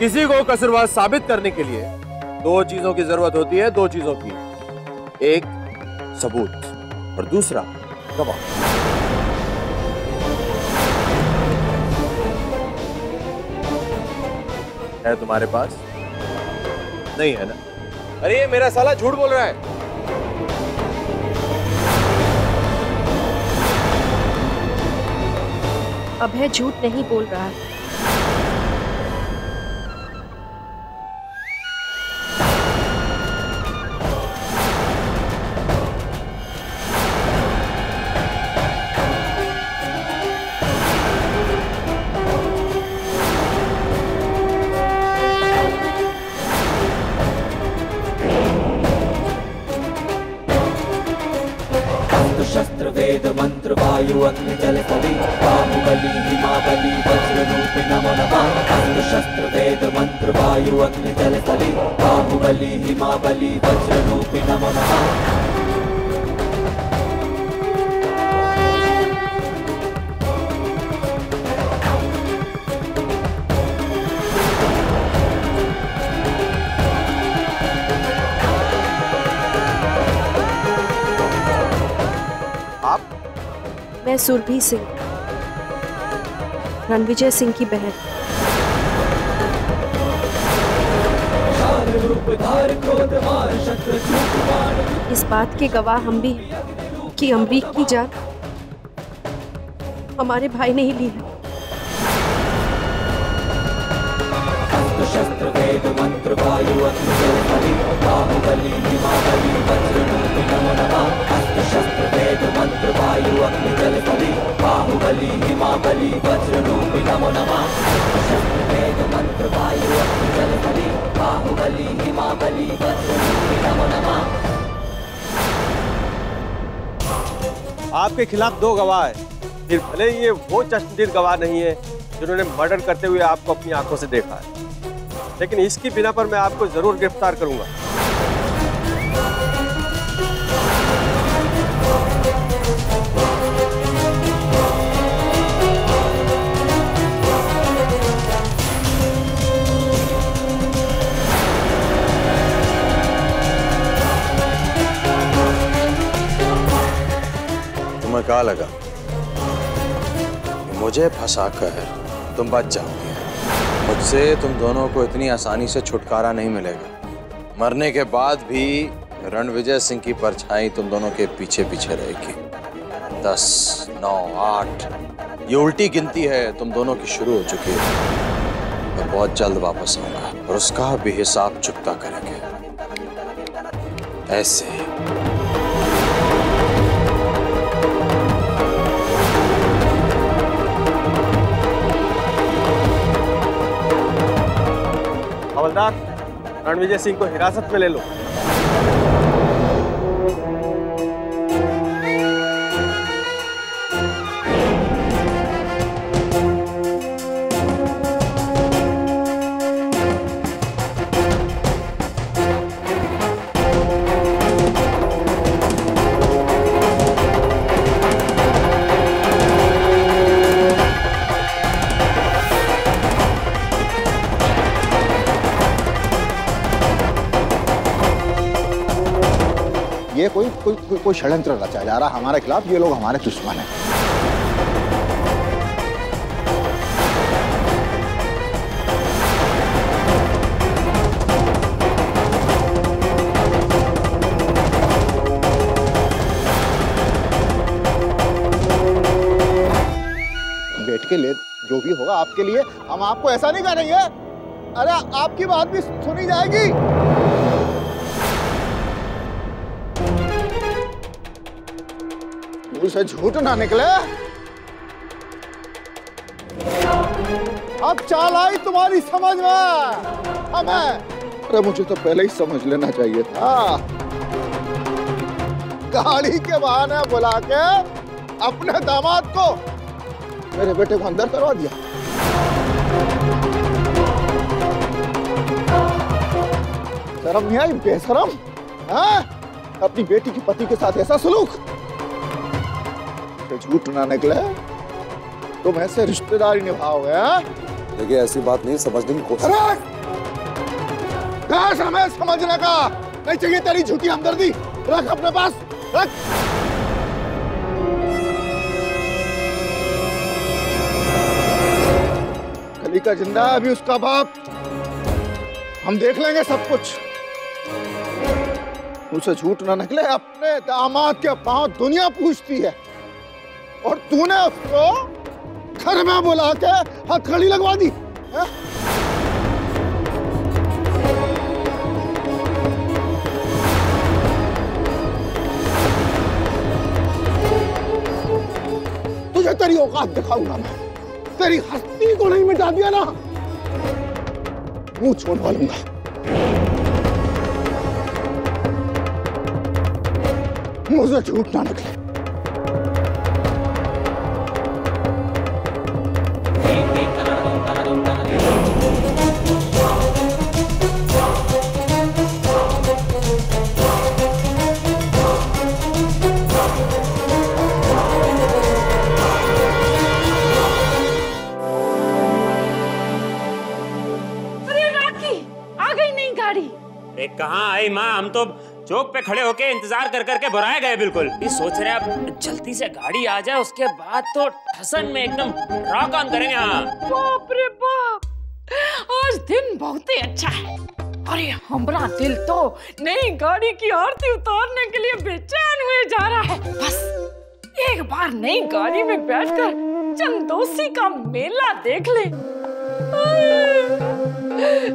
किसी को कसूरवार साबित करने के लिए दो चीजों की जरूरत होती है, दो चीजों की। एक सबूत और दूसरा गवाह। है तुम्हारे पास? नहीं है ना? अरे ये मेरा साला झूठ बोल रहा है। अभय झूठ नहीं बोल रहा है। शस्त्र वेद मंत्र वायु अग्नि जल कवि बाहुबली हिमाबली वज्र रूपी नमो नमः। अस्त्र शस्त्र वेद मंत्र वायु अग्नि जल कवि बाहुबली हिमाबली वज्र रूपी नमो नमः। मैं सुरभि सिंह, रणविजय सिंह की बहन। इस बात के गवाह हम भी हैं कि अमरीक की जान हमारे भाई ने ही ली है। शस्त्र वेद मंत्र वायु अग्नि जल कवि बाहुबली हिमाबली वज्र रूपी नमो नमः। अस्त्र शस्त्र वेद मंत्र वायु अग्नि जल कवि बाहुबली हिमाबली वज्र रूपी नमो नमः। अस्त्र शस्त्र वेद मंत्र वायु अग्नि जल कवि बाहुबली हिमाबली वज्र रूपी नमो नमः। आपके खिलाफ दो गवाह है, फिर भले ये वो चश्मदीद गवाह नहीं है जिन्होंने मर्डर करते हुए आपको अपनी आंखों से देखा है, लेकिन इसकी बिना पर मैं आपको जरूर गिरफ्तार करूंगा। तुम्हें क्या लगा मुझे फंसाकर तुम बच जाओगे? मुझसे तुम दोनों को इतनी आसानी से छुटकारा नहीं मिलेगा। मरने के बाद भी रणविजय सिंह की परछाई तुम दोनों के पीछे पीछे रहेगी। 10, 9, 8 ये उल्टी गिनती है तुम दोनों की शुरू हो चुकी है। मैं बहुत जल्द वापस आऊंगा और उसका भी हिसाब चुकता करेंगे। ऐसे हवलदार, रणविजय सिंह को हिरासत में ले लो। ये कोई षड्यंत्र रचा जा रहा हमारे खिलाफ। ये लोग हमारे दुश्मन हैं। बैठ के ले, जो भी होगा आपके लिए। हम आपको ऐसा नहीं करेंगे। अरे आपकी बात भी सुनी जाएगी। उसे झूठ ना निकले। अब चाल आई तुम्हारी समझ में हमें। अरे मुझे तो पहले ही समझ लेना चाहिए था। गाड़ी के बहाने बुला के अपने दामाद को, मेरे बेटे को अंदर करवा दिया। शर्म नहीं आई? बेशरम। हाँ? अपनी बेटी की पति के साथ ऐसा सलूक। झूठ ना निकले तुम ऐसे रिश्तेदारी निभाओगे। देखिए ऐसी बात नहीं, समझने की कोशिश। अरे हमें समझने का नहीं चाहिए तेरी झूठी हमदर्दी। रख अपने पास, रख। कली का जिंदा है अभी उसका बाप, हम देख लेंगे सब कुछ। उसे झूठ ना निकले, अपने दामाद के पांव दुनिया पूछती है और तूने उसको घर में बुला के हथकड़ी लगवा दी है? तुझे तेरी औकात दिखाऊंगा मैं, तेरी हस्ती को नहीं मिटा दिया ना मुंह छोड़वा लूंगा। मुझे झूठ ना निकले। कहाँ आई माँ, हम तो चौक पे खड़े होके इंतजार कर करके बुराए गए बिल्कुल। ये सोच रहे अब जल्दी से गाड़ी आ जाए, उसके बाद तो ठसन में एकदम रॉक ऑन करेंगे। हाँ बाप रे बाप, आज दिन बहुत ही अच्छा है। अरे हमारा दिल तो नई गाड़ी की आरती उतारने के लिए बेचैन हुए जा रहा है। बस एक बार नई गाड़ी में बैठकर चंदोसी का मेला देख ले।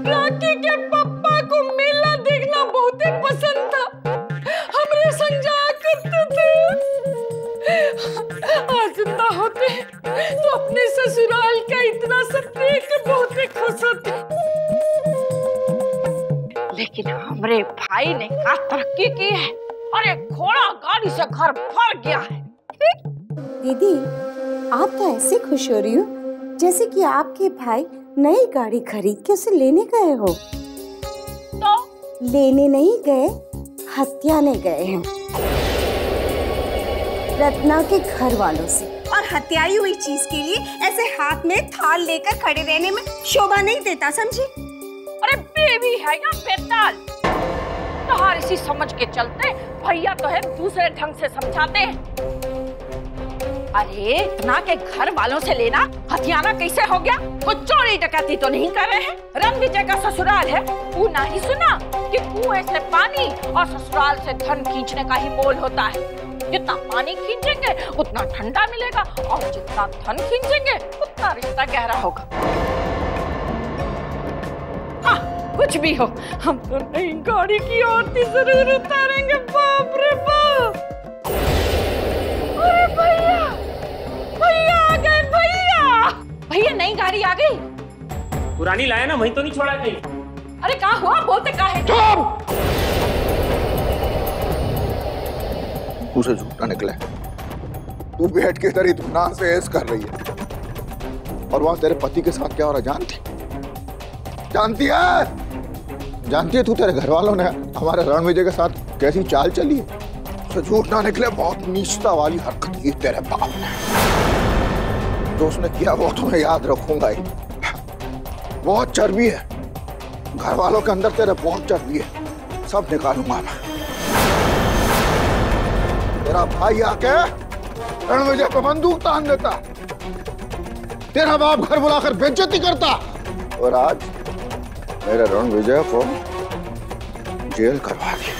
राखी के पापा को मेला देखना बहुत ही पसंद था, हमरे संग जाया करते थे। आज जिंदा होते तो अपने ससुराल का इतना सब देख के बहुत ही खुश होते। लेकिन हमरे भाई ने क्या तरक्की की है, अरे घोड़ा गाड़ी से घर भर गया है। दीदी आप तो ऐसे खुश हो रही हो जैसे कि आपके भाई नई गाड़ी खरीद के उसे लेने गए हो। तो लेने नहीं गए, हत्याने गए हैं रत्ना के घर वालों से। और हत्याई हुई चीज के लिए ऐसे हाथ में थाल लेकर खड़े रहने में शोभा नहीं देता, समझी? अरे बेबी है या बेताल, तुम्हारी इसी समझ के चलते भैया तो है दूसरे ढंग से समझाते हैं। अरे रत्ना के घर वालों से लेना हथियाना कैसे हो गया? वो चोरी डकैती तो नहीं कर रहे हैं। रणविजय का ससुराल है, वो नहीं सुना कि कुएं से पानी और ससुराल से धन खींचने का ही मोल होता है। जितना पानी खींचेंगे उतना ठंडा मिलेगा और जितना धन खींचेंगे उतना रिश्ता गहरा होगा। हाँ कुछ भी हो, हम तो नई गाड़ी की आरती जरूर उतारेंगे। बाप रे बाप, अरे भैया भैया आ गए। भैया भैया नई गाड़ी आ गई। पुरानी लाया ना, वहीं तो नहीं छोड़ा कहीं। अरे कहाँ हुआ, बोलते कहाँ है? उसे झूठा निकले, तू बैठ के तेरी दुकान से ऐस कर रही है और वहां तेरे पति के साथ क्या हो रहा जानती है तू? तेरे घर वालों ने हमारे रणविजय के साथ कैसी चाल चली है? उसे झूठ ना निकले, बहुत नीचता वाली हरकत की तेरे बाप ने। जो उसने किया वो तुम्हें याद रखूंगा ही। बहुत चर्बी है घर वालों के अंदर, तेरे बहुत चर्बी है, सब निकालूंगा मैं। तेरा भाई आके रणविजय पे बंदूक तान देता, तेरा बाप घर बुलाकर बेइज्जती करता और आज मेरे रणविजय को जेल करवा दी।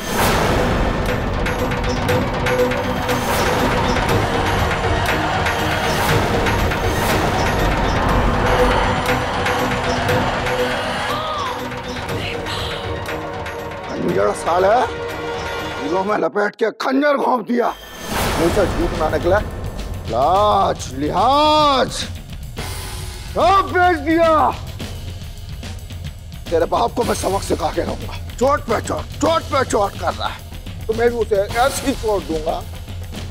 खंजर साल है, दिलों में लपेट के खंजर घोंप दिया। मुझसे झूठ ना निकला, लाज लिहाज सब बेच दिया। तेरे बाप को मैं सबक सिखा के रहूंगा। चोट पे चोट कर रहा है तो मैं भी उसे ऐसी चोट दूंगा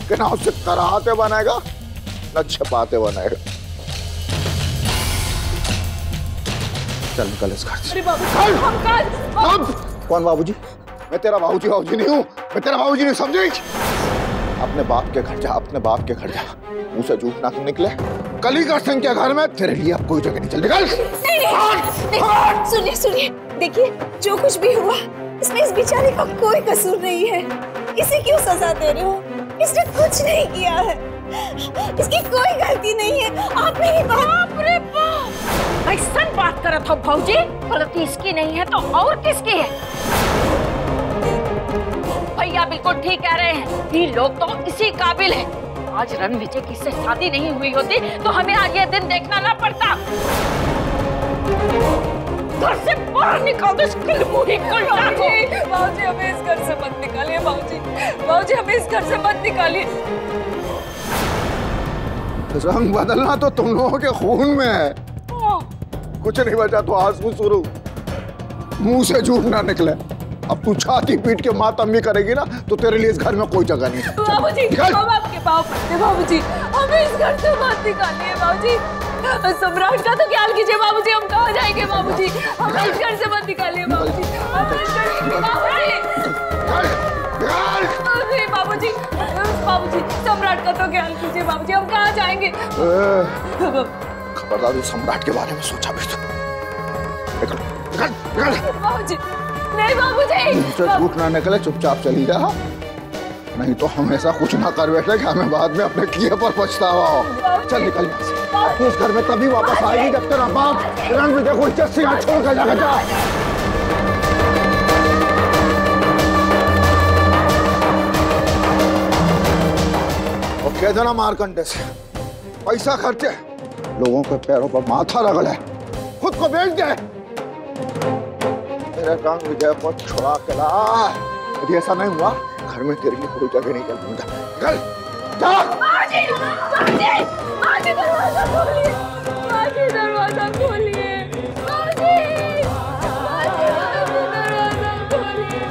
कि ना उसे कराहते बनाएगा ना छपाते बनाएगा। चल निकल इस घर से। कौन बाबूजी? मैं तेरा बाबूजी नहीं हूँ, मैं तेरा बाबूजी नहीं, समझी? अपने बाप के घर जा, अपने बाप के घर जा। मुझसे झूठ ना निकले, कलीगढ़ सिंह के घर में तेरे लिए अब कोई जगह नहीं चल। निकल। नहीं, सुनिए सुनिए, देखिए जो कुछ भी हुआ इसमें इस बेचारे का कोई कसूर नहीं है। इसे क्यों सजा दे रहे हो? इसने कुछ नहीं किया है, इसकी कोई गलती नहीं है। आप मेरी बाप रे बाप, ऐसा बात कर रहा था भौजी, गलती इसकी नहीं है तो और किसकी है? भैया बिल्कुल ठीक कह रहे हैं, ये लोग तो इसी काबिल है। आज रणविजय की से शादी नहीं हुई होती तो हमें आज ये दिन देखना ना पड़ता। घर से बाहर निकाल दो इसके मुंह को। बाबूजी हमें इस घर से मत निकालिए, बाबूजी बाबूजी हमें इस घर से मत निकालिए। रंग बदलना तो तुम लोगों के खून में है। कुछ नहीं बचा तो आंसू शुरू, मुंह से झूठ ना निकले। अब तू छाती पीट के मातम भी करेगी ना तो तेरे लिए इस घर में कोई जगह नहीं है। बाबूजी हम आपके पाँव पड़ते, बाबूजी हमें इस घर से मत निकालिए। बाबूजी सम्राट का तो ख्याल कीजिए बाबूजी, हम कहाँ जाएंगे बाबूजी? हमें इस घर से मत निकालिए बाबूजी, बाबूजी बाबूजी सम्राट का तो ख्याल कीजिए बाबूजी, हम कहाँ जाएंगे? खबरदार सम्राट के बारे में सोचा भी तो। बाबूजी नहीं बाबूजी, झूठ ना निकले, चुपचाप चली जा, नहीं तो हमेशा कुछ ना कर बैठे कि हमें बाद में अपने किए पर पछतावा हो। चल निकल यहाँ से। तू इस घर में तभी वापस आएगी जब तेरा बाप रणविजय को इज्जत से यहाँ छोड़ कर जाकर जा। और कह देना मारकंडे से पैसा खर्चे, लोगों के पैरों पर माथा रगड़ है, खुद को बेच दे। मेरे रणविजय को छुड़ा के ला, यदि ऐसा नहीं हुआ घर में तेरे लिए कोई जगह नहीं चल दूंगा। चल जा। बाजी दरवाजा खोलिए, बाजी दरवाजा खोलिए, बाजी दरवाजा खोलिए। बाजी दरवाजा खोलिए।